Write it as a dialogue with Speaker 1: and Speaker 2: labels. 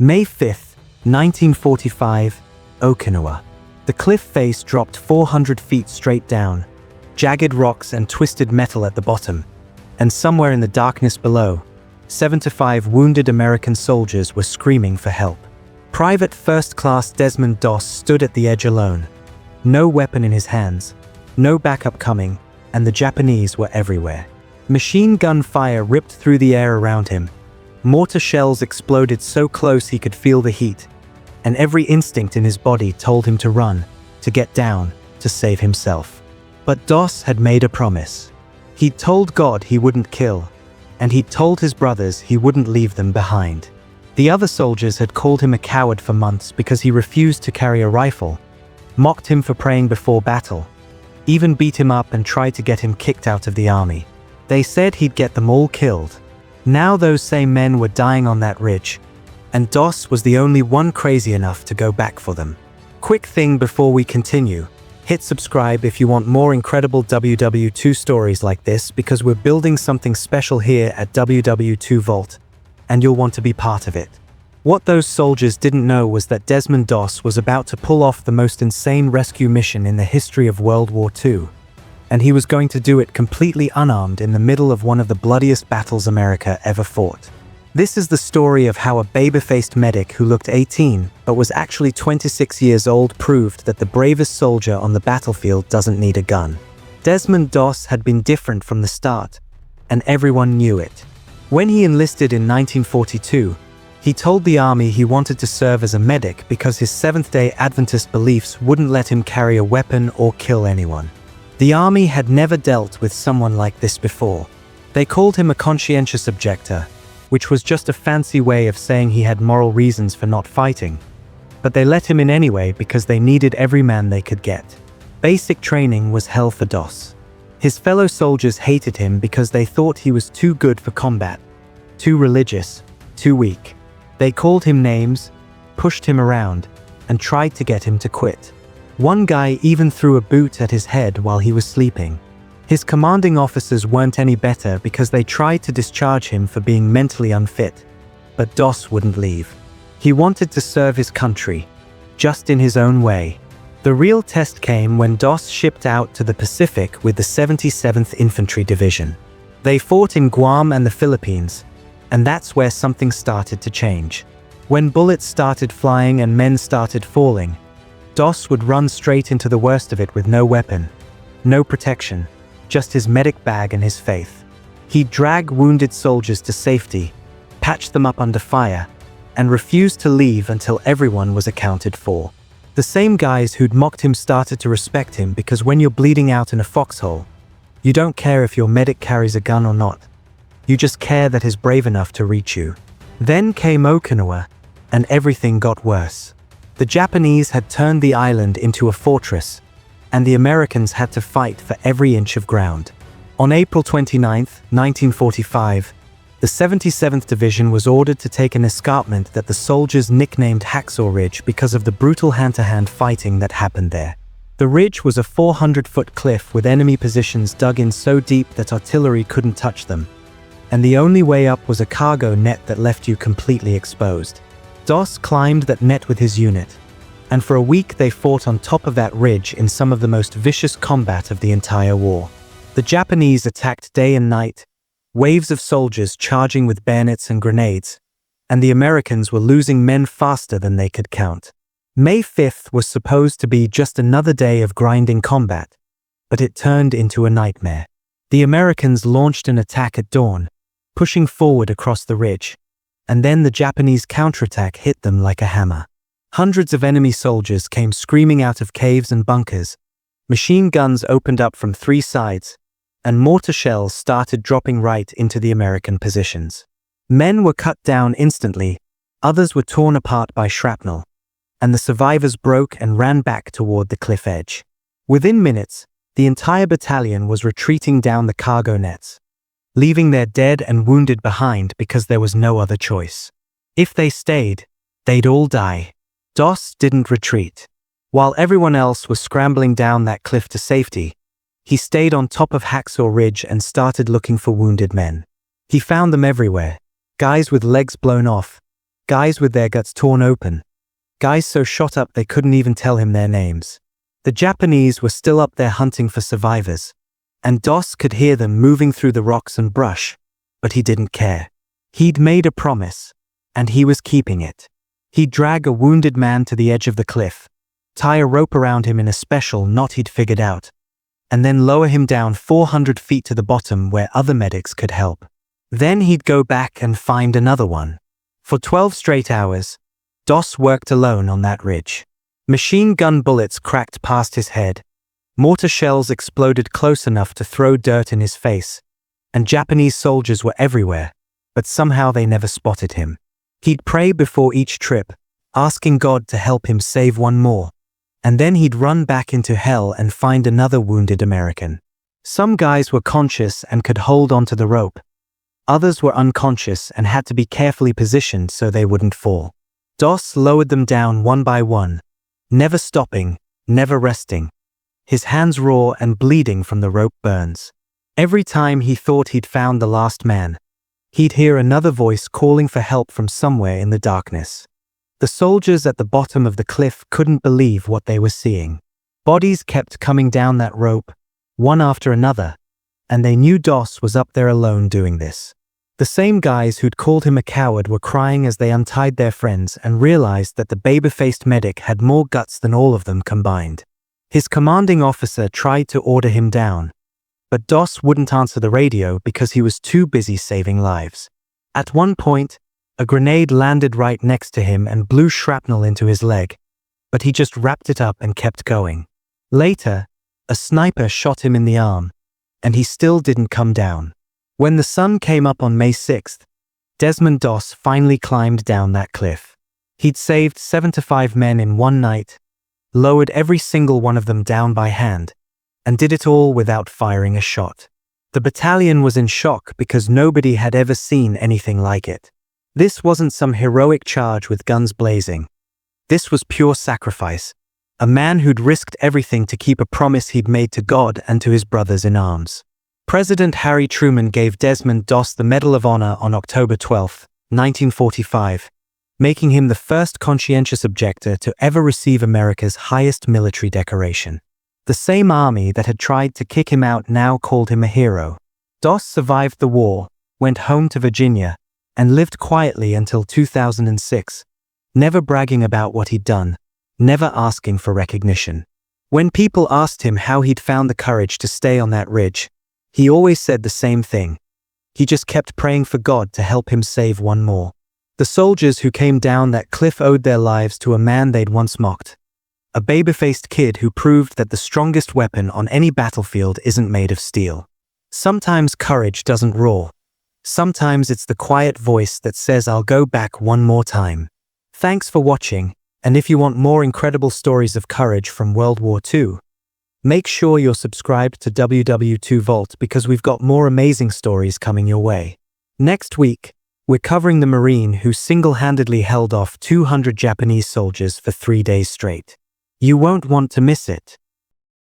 Speaker 1: May 5th, 1945, Okinawa. The cliff face dropped 400 feet straight down, jagged rocks and twisted metal at the bottom, and somewhere in the darkness below, 7 to 5 wounded American soldiers were screaming for help. Private First Class Desmond Doss stood at the edge alone. No weapon in his hands, no backup coming, and the Japanese were everywhere. Machine gun fire ripped through the air around him. Mortar shells exploded so close he could feel the heat, and every instinct in his body told him to run, to get down, to save himself. But Doss had made a promise. He'd told God he wouldn't kill, and he'd told his brothers he wouldn't leave them behind. The other soldiers had called him a coward for months because he refused to carry a rifle, mocked him for praying before battle, even beat him up and tried to get him kicked out of the army. They said he'd get them all killed. Now those same men were dying on that ridge, and Doss was the only one crazy enough to go back for them. Quick thing before we continue, hit subscribe if you want more incredible WW2 stories like this, because we're building something special here at WW2 Vault, and you'll want to be part of it. What those soldiers didn't know was that Desmond Doss was about to pull off the most insane rescue mission in the history of World War II. And he was going to do it completely unarmed in the middle of one of the bloodiest battles America ever fought. This is the story of how a baby-faced medic who looked 18 but was actually 26 years old proved that the bravest soldier on the battlefield doesn't need a gun. Desmond Doss had been different from the start, and everyone knew it. When he enlisted in 1942, he told the army he wanted to serve as a medic because his Seventh-day Adventist beliefs wouldn't let him carry a weapon or kill anyone. The army had never dealt with someone like this before. They called him a conscientious objector, which was just a fancy way of saying he had moral reasons for not fighting. But they let him in anyway because they needed every man they could get. Basic training was hell for Doss. His fellow soldiers hated him because they thought he was too good for combat, too religious, too weak. They called him names, pushed him around, and tried to get him to quit. One guy even threw a boot at his head while he was sleeping. His commanding officers weren't any better because they tried to discharge him for being mentally unfit, but Doss wouldn't leave. He wanted to serve his country, just in his own way. The real test came when Doss shipped out to the Pacific with the 77th Infantry Division. They fought in Guam and the Philippines, and that's where something started to change. When bullets started flying and men started falling, Doss would run straight into the worst of it with no weapon, no protection, just his medic bag and his faith. He'd drag wounded soldiers to safety, patch them up under fire, and refuse to leave until everyone was accounted for. The same guys who'd mocked him started to respect him because when you're bleeding out in a foxhole, you don't care if your medic carries a gun or not. You just care that he's brave enough to reach you. Then came Okinawa, and everything got worse. The Japanese had turned the island into a fortress, and the Americans had to fight for every inch of ground. On April 29, 1945, the 77th Division was ordered to take an escarpment that the soldiers nicknamed Hacksaw Ridge because of the brutal hand-to-hand fighting that happened there. The ridge was a 400-foot cliff with enemy positions dug in so deep that artillery couldn't touch them, and the only way up was a cargo net that left you completely exposed. Doss climbed that net with his unit, and for a week they fought on top of that ridge in some of the most vicious combat of the entire war. The Japanese attacked day and night, waves of soldiers charging with bayonets and grenades, and the Americans were losing men faster than they could count. May 5th was supposed to be just another day of grinding combat, but it turned into a nightmare. The Americans launched an attack at dawn, pushing forward across the ridge, and then the Japanese counterattack hit them like a hammer. Hundreds of enemy soldiers came screaming out of caves and bunkers. Machine guns opened up from 3 sides, and mortar shells started dropping right into the American positions. Men were cut down instantly, others were torn apart by shrapnel, and the survivors broke and ran back toward the cliff edge. Within minutes, the entire battalion was retreating down the cargo nets, leaving their dead and wounded behind because there was no other choice. If they stayed, they'd all die. Doss didn't retreat. While everyone else was scrambling down that cliff to safety, he stayed on top of Hacksaw Ridge and started looking for wounded men. He found them everywhere. Guys with legs blown off, guys with their guts torn open, guys so shot up they couldn't even tell him their names. The Japanese were still up there hunting for survivors, and Doss could hear them moving through the rocks and brush, but he didn't care. He'd made a promise, and he was keeping it. He'd drag a wounded man to the edge of the cliff, tie a rope around him in a special knot he'd figured out, and then lower him down 400 feet to the bottom where other medics could help. Then he'd go back and find another one. For 12 straight hours, Doss worked alone on that ridge. Machine gun bullets cracked past his head, mortar shells exploded close enough to throw dirt in his face, and Japanese soldiers were everywhere, but somehow they never spotted him. He'd pray before each trip, asking God to help him save one more, and then he'd run back into hell and find another wounded American. Some guys were conscious and could hold onto the rope. Others were unconscious and had to be carefully positioned so they wouldn't fall. Doss lowered them down one by one, never stopping, never resting. His hands raw and bleeding from the rope burns. Every time he thought he'd found the last man, he'd hear another voice calling for help from somewhere in the darkness. The soldiers at the bottom of the cliff couldn't believe what they were seeing. Bodies kept coming down that rope, one after another, and they knew Doss was up there alone doing this. The same guys who'd called him a coward were crying as they untied their friends and realized that the baby-faced medic had more guts than all of them combined. His commanding officer tried to order him down, but Doss wouldn't answer the radio because he was too busy saving lives. At one point, a grenade landed right next to him and blew shrapnel into his leg, but he just wrapped it up and kept going. Later, a sniper shot him in the arm, and he still didn't come down. When the sun came up on May 6th, Desmond Doss finally climbed down that cliff. He'd saved 75 men in one night, lowered every single one of them down by hand, and did it all without firing a shot. The battalion was in shock because nobody had ever seen anything like it. This wasn't some heroic charge with guns blazing. This was pure sacrifice. A man who'd risked everything to keep a promise he'd made to God and to his brothers in arms. President Harry Truman gave Desmond Doss the Medal of Honor on October 12, 1945, making him the first conscientious objector to ever receive America's highest military decoration. The same army that had tried to kick him out now called him a hero. Doss survived the war, went home to Virginia, and lived quietly until 2006, never bragging about what he'd done, never asking for recognition. When people asked him how he'd found the courage to stay on that ridge, he always said the same thing. He just kept praying for God to help him save one more. The soldiers who came down that cliff owed their lives to a man they'd once mocked. A baby-faced kid who proved that the strongest weapon on any battlefield isn't made of steel. Sometimes courage doesn't roar. Sometimes it's the quiet voice that says, "I'll go back one more time." Thanks for watching, and if you want more incredible stories of courage from World War II, make sure you're subscribed to WW2 Vault because we've got more amazing stories coming your way. Next week, we're covering the Marine who single-handedly held off 200 Japanese soldiers for 3 days straight. You won't want to miss it.